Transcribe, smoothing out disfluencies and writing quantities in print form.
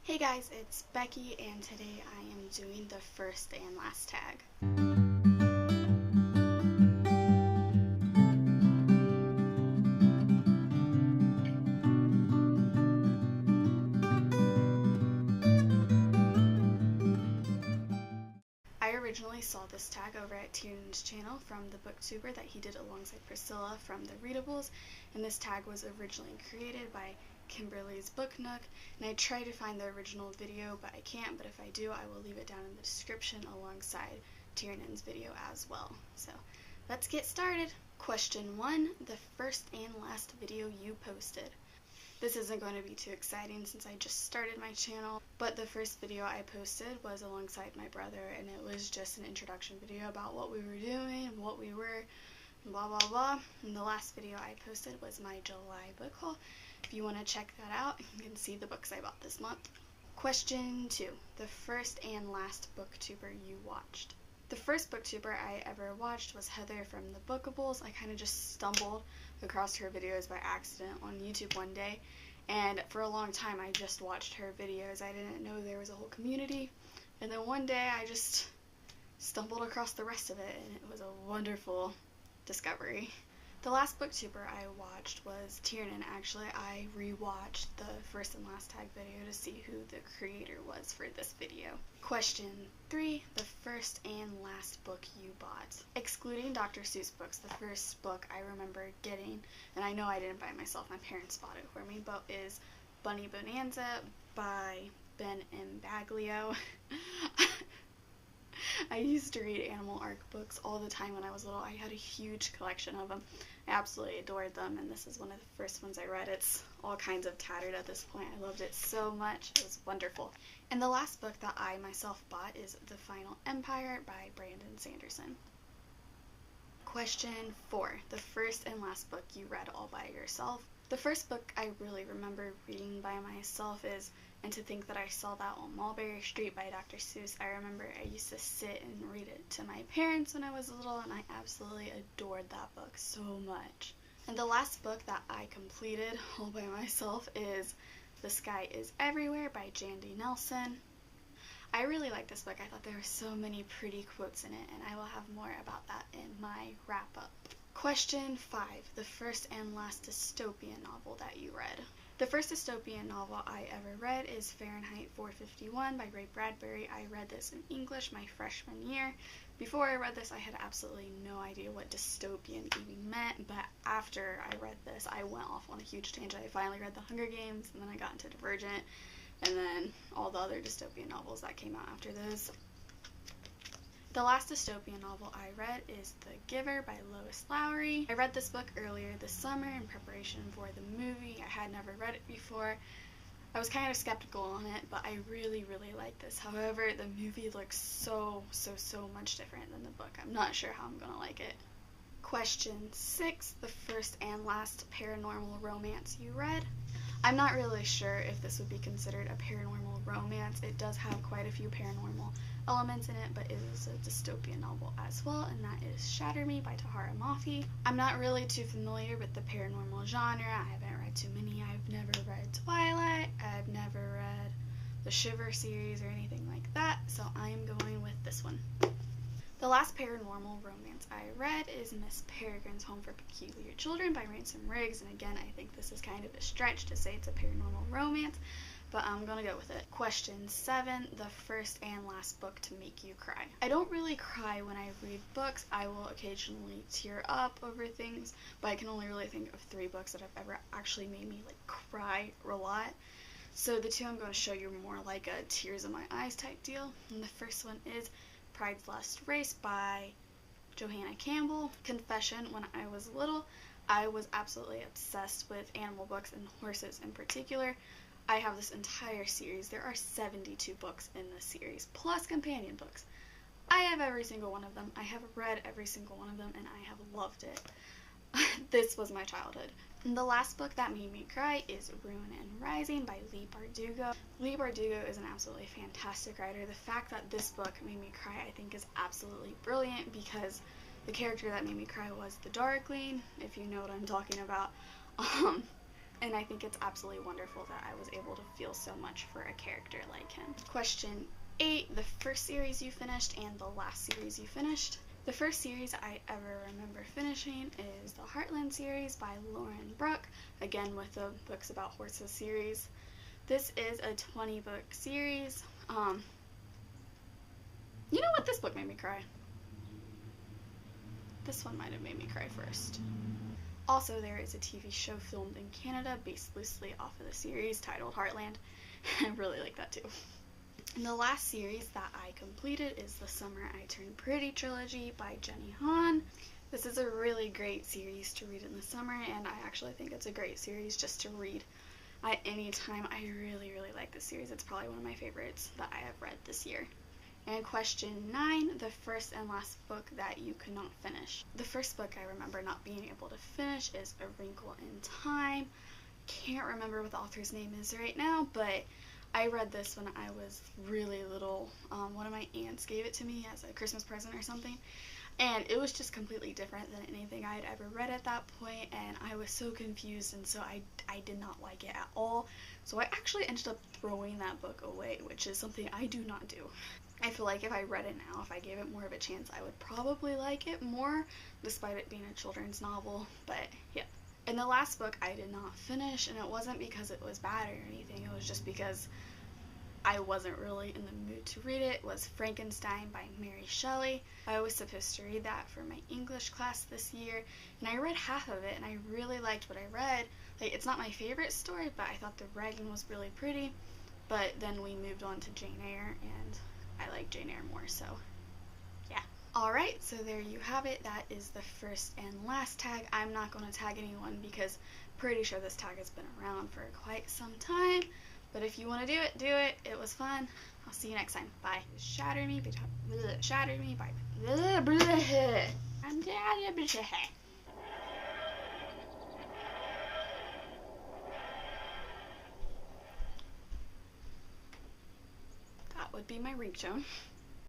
Hey guys, it's Becky, and today I am doing the first and last tag. I originally saw this tag over at Tiernan's channel from the booktuber that he did alongside Priscilla from the Readables, and this tag was originally created by Kimberly's Book Nook, and I tried to find the original video, but I can't, but if I do, I will leave it down in the description alongside Tiernan's video as well. So let's get started. Question 1, the first and last video you posted. This isn't going to be too exciting since I just started my channel, but the first video I posted was alongside my brother, and it was just an introduction video about what we were doing, what we were, blah blah blah. And the last video I posted was my July book haul. If you want to check that out, you can see the books I bought this month. Question 2, the first and last booktuber you watched. The first booktuber I ever watched was Heather from the Bookables. I kind of just stumbled across her videos by accident on YouTube one day, and for a long time I just watched her videos. I didn't know there was a whole community, and then one day I just stumbled across the rest of it, and it was a wonderful discovery. The last booktuber I watched was Tiernan. Actually, I rewatched the first and last tag video to see who the creator was for this video. Question 3, the first and last book you bought. Excluding Dr. Seuss books, the first book I remember getting, and I know I didn't buy it myself, my parents bought it for me, but is Bunny Bonanza by Ben M. Baglio. I used to read Animal Arc books all the time when I was little. I had a huge collection of them. I absolutely adored them, and this is one of the first ones I read. It's all kinds of tattered at this point. I loved it so much. It was wonderful. And the last book that I myself bought is The Final Empire by Brandon Sanderson. Question 4, the first and last book you read all by yourself. The first book I really remember reading by myself is And to Think That I Saw That on Mulberry Street by Dr. Seuss. I remember I used to sit and read it to my parents when I was little, and I absolutely adored that book so much. And the last book that I completed all by myself is The Sky Is Everywhere by Jandy Nelson. I really like this book. I thought there were so many pretty quotes in it, and I will have more about that in my wrap-up. Question 5, the first and last dystopian novel that you read. The first dystopian novel I ever read is Fahrenheit 451 by Ray Bradbury. I read this in English my freshman year. Before I read this, I had absolutely no idea what dystopian even meant, but after I read this, I went off on a huge tangent. I finally read The Hunger Games, and then I got into Divergent, and then all the other dystopian novels that came out after this. The last dystopian novel I read is The Giver by Lois Lowry. I read this book earlier this summer in preparation for the movie. I had never read it before. I was kind of skeptical on it, but I really liked this. However, the movie looks so much different than the book. I'm not sure how I'm gonna like it. Question 6, the first and last paranormal romance you read. I'm not really sure if this would be considered a paranormal romance. It does have quite a few paranormal elements in it, but it is a dystopian novel as well, and that is Shatter Me by Tahara Mafi. I'm not really too familiar with the paranormal genre. I haven't read too many. I've never read Twilight. I've never read the Shiver series or anything like that, so I'm going with this one. The last paranormal romance I read is Miss Peregrine's Home for Peculiar Children by Ransom Riggs, and again, I think this is kind of a stretch to say it's a paranormal romance, but I'm gonna go with it. Question 7, the first and last book to make you cry. I don't really cry when I read books. I will occasionally tear up over things, but I can only really think of 3 books that have ever actually made me cry a lot. So the 2 I'm going to show you are more like a tears in my eyes type deal, and the first one is Pride's Last Race by Johanna Campbell. Confession, when I was little, I was absolutely obsessed with animal books and horses in particular. I have this entire series. There are 72 books in this series, plus companion books. I have every single one of them. I have read every single one of them, and I have loved it. This was my childhood. And the last book that made me cry is Ruin and Rising by Leigh Bardugo. Leigh Bardugo is an absolutely fantastic writer. The fact that this book made me cry, I think, is absolutely brilliant, because The character that made me cry was the Darkling, if you know what I'm talking about. And I think it's absolutely wonderful that I was able to feel so much for a character like him. Question 8, the first series you finished and the last series you finished. The first series I ever remember finishing is the Heartland series by Lauren Brooke, again with the Books About Horses series. This is a 20-book series. You know what? This book made me cry. This one might have made me cry first. Also, there is a TV show filmed in Canada based loosely off of the series titled Heartland. I really like that too. And the last series that I completed is the Summer I Turned Pretty trilogy by Jenny Han. This is a really great series to read in the summer, and I actually think it's a great series just to read at any time. I really, really like this series. It's probably one of my favorites that I have read this year. And question 9, the first and last book that you could not finish. The first book I remember not being able to finish is A Wrinkle in Time. Can't remember what the author's name is right now, but I read this when I was really little. One of my aunts gave it to me as a Christmas present or something, and it was just completely different than anything I had ever read at that point, and I was so confused, and so I did not like it at all. So I actually ended up throwing that book away, which is something I do not do. I feel like if I read it now, if I gave it more of a chance, I would probably like it more, despite it being a children's novel, but yeah. And the last book I did not finish, and it wasn't because it was bad or anything, it was just because I wasn't really in the mood to read it, was Frankenstein by Mary Shelley. I was supposed to read that for my English class this year, and I read half of it, and I really liked what I read. Like, it's not my favorite story, but I thought the writing was really pretty, but then we moved on to Jane Eyre, and I like Jane Eyre more, so yeah. Alright, so there you have it. That is the first and last tag. I'm not going to tag anyone because I'm pretty sure this tag has been around for quite some time. But if you want to do it, do it. It was fun. I'll see you next time. Bye. Shatter me by... That would be my ringtone.